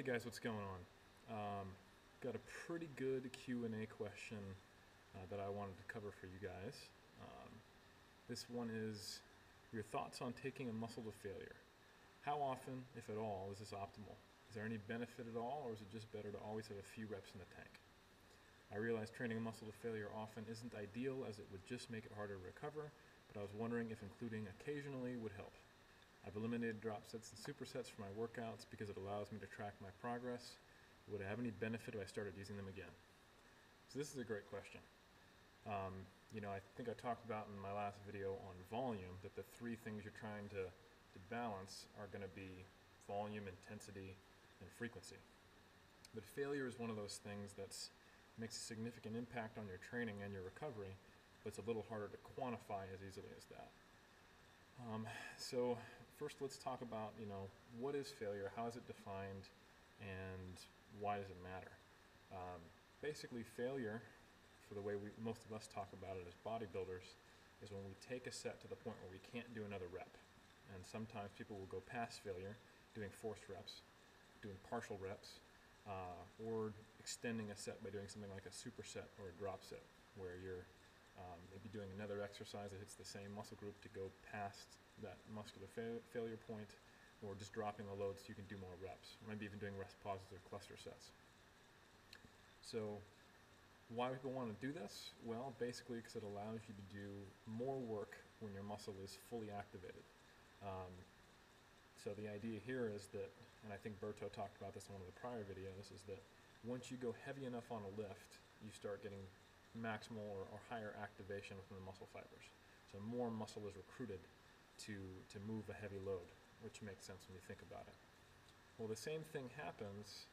Hey guys, what's going on? Got a pretty good Q&A question that I wanted to cover for you guys. This one is your thoughts on taking a muscle to failure. How often, if at all, is this optimal? Is there any benefit at all, or is it just better to always have a few reps in the tank? I realize training a muscle to failure often isn't ideal as it would just make it harder to recover, but I was wondering if including occasionally would help. I've eliminated drop sets and supersets for my workouts because it allows me to track my progress. Would it have any benefit if I started using them again? So this is a great question. I think I talked about in my last video on volume that the three things you're trying to balance are going to be volume, intensity, and frequency. But failure is one of those things that makes a significant impact on your training and your recovery, but it's a little harder to quantify as easily as that. So first let's talk about, what is failure, how is it defined, and why does it matter? Basically, failure, for the way most of us talk about it as bodybuilders, is when we take a set to the point where we can't do another rep. And sometimes people will go past failure, doing forced reps, doing partial reps, or extending a set by doing something like a superset or a drop set, where you're maybe doing another exercise that hits the same muscle group to go past that muscular failure point, or just dropping the load so you can do more reps, or maybe even doing rest pauses or cluster sets. So why people want to do this? Well, basically because it allows you to do more work when your muscle is fully activated. So the idea here is that, and I think Berto talked about this in one of the prior videos, is that once you go heavy enough on a lift, you start getting maximal or higher activation within the muscle fibers. So more muscle is recruited to move a heavy load, which makes sense when you think about it. Well, the same thing happens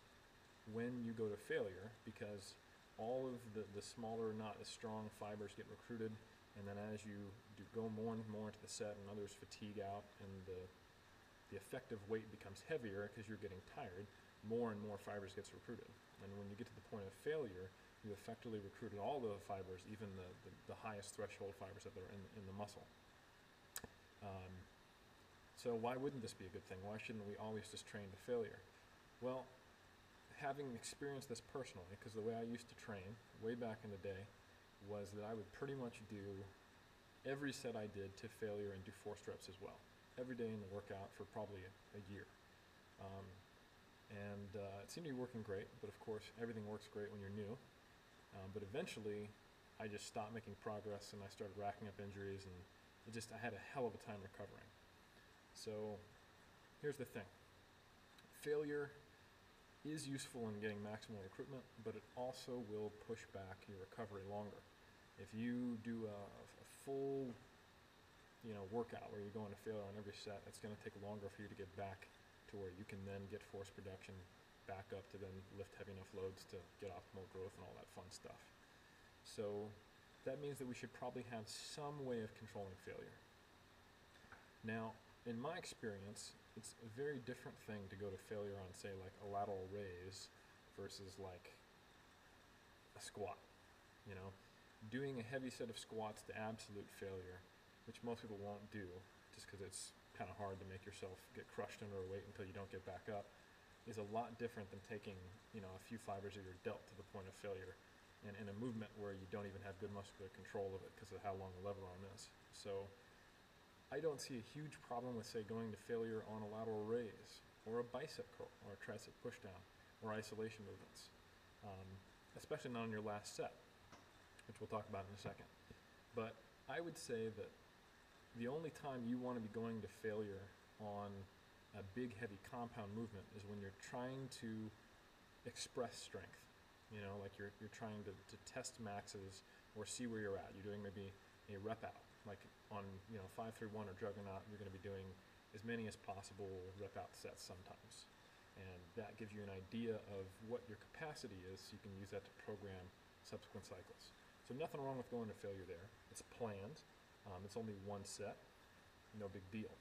when you go to failure, because all of the smaller, not as strong fibers get recruited, and then as you go more and more into the set and others fatigue out and the effective weight becomes heavier because you're getting tired, more and more fibers gets recruited. And when you get to the point of failure, you effectively recruited all the fibers, even the highest threshold fibers that are in the muscle. So why wouldn't this be a good thing? Why shouldn't we always just train to failure? Well, having experienced this personally, because the way I used to train way back in the day was that I would pretty much do every set I did to failure and do forced reps as well, every day in the workout for probably a year. It seemed to be working great, but of course everything works great when you're new. But eventually I just stopped making progress and I started racking up injuries, and I had a hell of a time recovering. So here's the thing. Failure is useful in getting maximal recruitment, but it also will push back your recovery longer. If you do a full workout where you're going to failure on every set, it's going to take longer for you to get back to where you can then get force production back up to then lift heavy enough loads to get optimal growth and all that fun stuff. So that means that we should probably have some way of controlling failure. Now, in my experience, it's a very different thing to go to failure on, say, like a lateral raise versus like a squat. Doing a heavy set of squats to absolute failure, which most people won't do just because it's kind of hard to make yourself get crushed under a weight until you don't get back up, is a lot different than taking a few fibers of your delt to the point of failure in a movement where you don't even have good muscular control of it because of how long the lever arm is. So I don't see a huge problem with, say, going to failure on a lateral raise or a bicep curl or a tricep pushdown or isolation movements, especially not on your last set, which we'll talk about in a second. But I would say that the only time you want to be going to failure on a big, heavy compound movement is when you're trying to express strength. Like you're trying to test maxes or see where you're at. You're doing maybe a rep out. Like on 5-3-1 or Juggernaut, you're going to be doing as many as possible rep out sets sometimes. And that gives you an idea of what your capacity is, so you can use that to program subsequent cycles. So nothing wrong with going to failure there. It's planned. It's only one set. No big deal.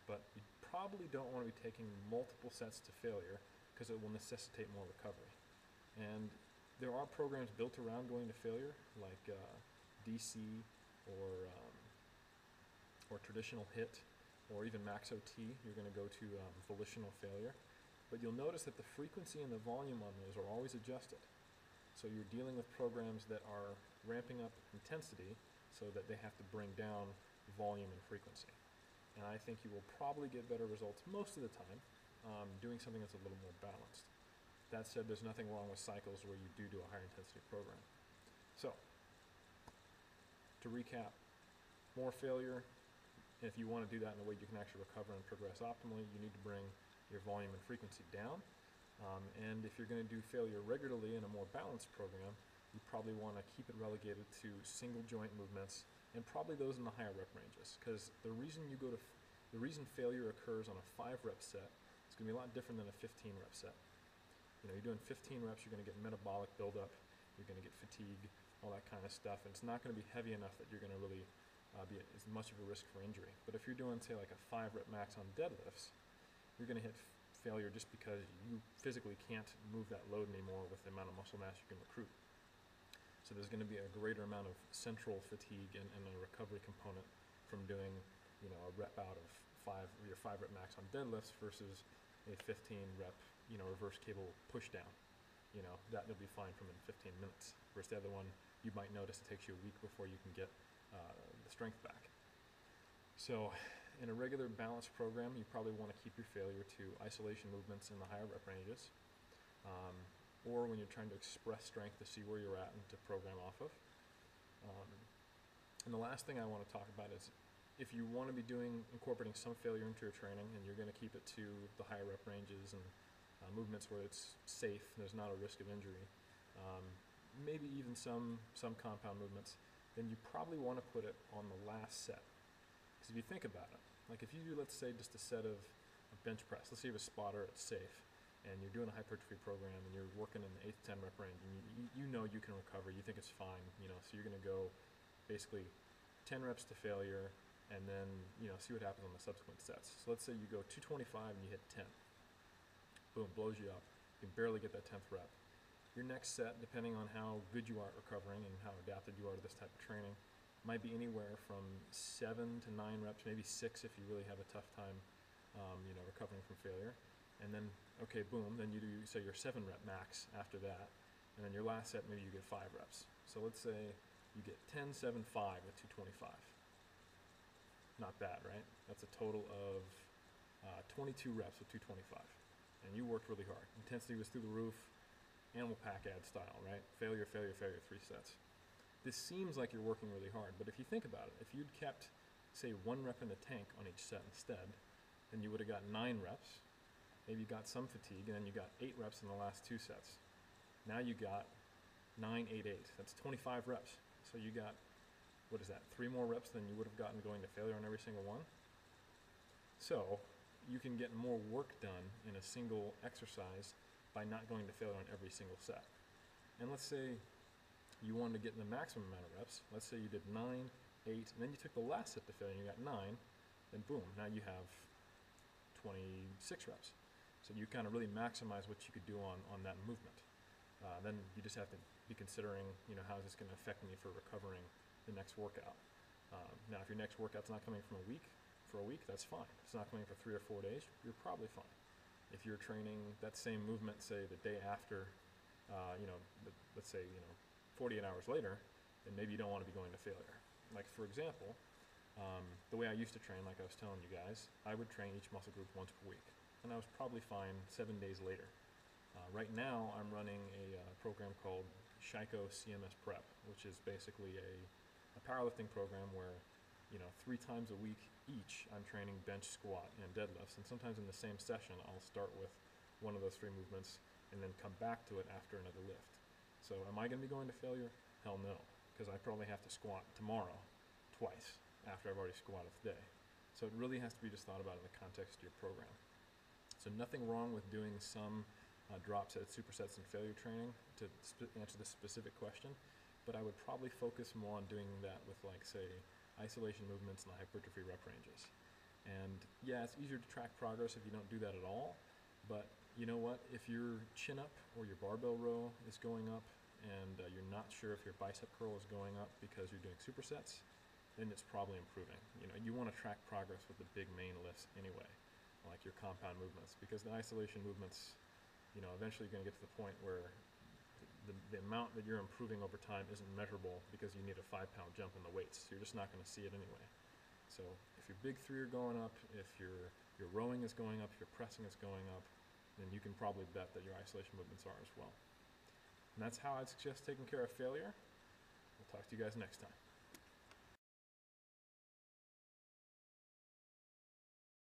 But you probably don't want to be taking multiple sets to failure because it will necessitate more recovery. And there are programs built around going to failure, like DC or traditional HIIT, or even max OT. You're going to go to volitional failure. But you'll notice that the frequency and the volume on those are always adjusted. So you're dealing with programs that are ramping up intensity so that they have to bring down volume and frequency. And I think you will probably get better results most of the time doing something that's a little more balanced. That said, there's nothing wrong with cycles where you do a higher intensity program. So, to recap, more failure. If you want to do that in a way you can actually recover and progress optimally, you need to bring your volume and frequency down. And if you're going to do failure regularly in a more balanced program, you probably want to keep it relegated to single joint movements and probably those in the higher rep ranges. Because the reason failure occurs on a 5 rep set is going to be a lot different than a 15 rep set. You know, you're doing 15 reps, you're going to get metabolic buildup, you're going to get fatigue, all that kind of stuff, and it's not going to be heavy enough that you're going to really be at as much of a risk for injury. But if you're doing, say, like a 5 rep max on deadlifts, you're going to hit failure just because you physically can't move that load anymore with the amount of muscle mass you can recruit. So there's going to be a greater amount of central fatigue and a recovery component from doing, you know, a rep out of your 5 rep max on deadlifts versus a 15 rep, you know, reverse cable push down. You know, that you'll be fine from in 15 minutes. Versus the other one, you might notice it takes you a week before you can get the strength back. So in a regular balanced program, you probably want to keep your failure to isolation movements in the higher rep ranges, or when you're trying to express strength to see where you're at and to program off of. And the last thing I want to talk about is if you want to be incorporating some failure into your training and you're going to keep it to the higher rep ranges and movements where it's safe, there's not a risk of injury, maybe even some compound movements, then you probably want to put it on the last set. Because if you think about it, like if you do, let's say, just a set of bench press, let's say you have a spotter, it's safe, and you're doing a hypertrophy program and you're working in the 8 to 10 rep range, and you know you can recover, you think it's fine, you know, so you're going to go basically 10 reps to failure and then, you know, see what happens on the subsequent sets. So let's say you go 225 and you hit 10. Boom, blows you up. You can barely get that 10th rep. Your next set, depending on how good you are at recovering and how adapted you are to this type of training, might be anywhere from 7 to 9 reps, maybe 6 if you really have a tough time, you know, recovering from failure. And then, okay, boom, then you do, say, your 7 rep max after that. And then your last set, maybe you get 5 reps. So let's say you get 10, 7, 5 with 225. Not bad, right? That's a total of 22 reps with 225. And you worked really hard. Intensity was through the roof, animal pack ad style, right? Failure, failure, failure, 3 sets. This seems like you're working really hard, but if you think about it, if you'd kept, say, 1 rep in the tank on each set instead, then you would have got 9 reps. Maybe you got some fatigue, and then you got 8 reps in the last 2 sets. Now you got 9, 8, 8. That's 25 reps. So you got, what is that, 3 more reps than you would have gotten going to failure on every single one? So you can get more work done in a single exercise by not going to failure on every single set. And let's say you wanted to get the maximum amount of reps. Let's say you did 9, 8, and then you took the last set to failure and you got 9, then boom, now you have 26 reps. So you kind of really maximize what you could do on that movement. Then you just have to be considering, you know, how is this going to affect me for recovering the next workout. Now, if your next workout's not coming for a week, that's fine. If it's not coming for 3 or 4 days, you're probably fine. If you're training that same movement, say, the day after, you know, let's say, you know, 48 hours later, then maybe you don't want to be going to failure. Like, for example, the way I used to train, like I was telling you guys, I would train each muscle group once per week, and I was probably fine 7 days later. Right now, I'm running a program called Shiko CMS Prep, which is basically a powerlifting program where, you know, 3 times a week each, I'm training bench, squat, and deadlifts, and sometimes in the same session, I'll start with one of those 3 movements and then come back to it after another lift. So am I going to be going to failure? Hell no, because I probably have to squat tomorrow twice after I've already squatted today. So it really has to be just thought about in the context of your program. So nothing wrong with doing some drop sets, supersets, and failure training to answer this specific question, but I would probably focus more on doing that with, like, say, isolation movements in the hypertrophy rep ranges. And yeah, it's easier to track progress if you don't do that at all, but you know what, if your chin up or your barbell row is going up and you're not sure if your bicep curl is going up because you're doing supersets, then it's probably improving. You know, you want to track progress with the big main lifts anyway. like your compound movements, because the isolation movements, eventually you're going to get to the point where the amount that you're improving over time isn't measurable because you need a 5-pound jump in the weights. So you're just not going to see it anyway. So if your big three are going up, if your rowing is going up, if your pressing is going up, then you can probably bet that your isolation movements are as well. And that's how I'd suggest taking care of failure. We'll talk to you guys next time.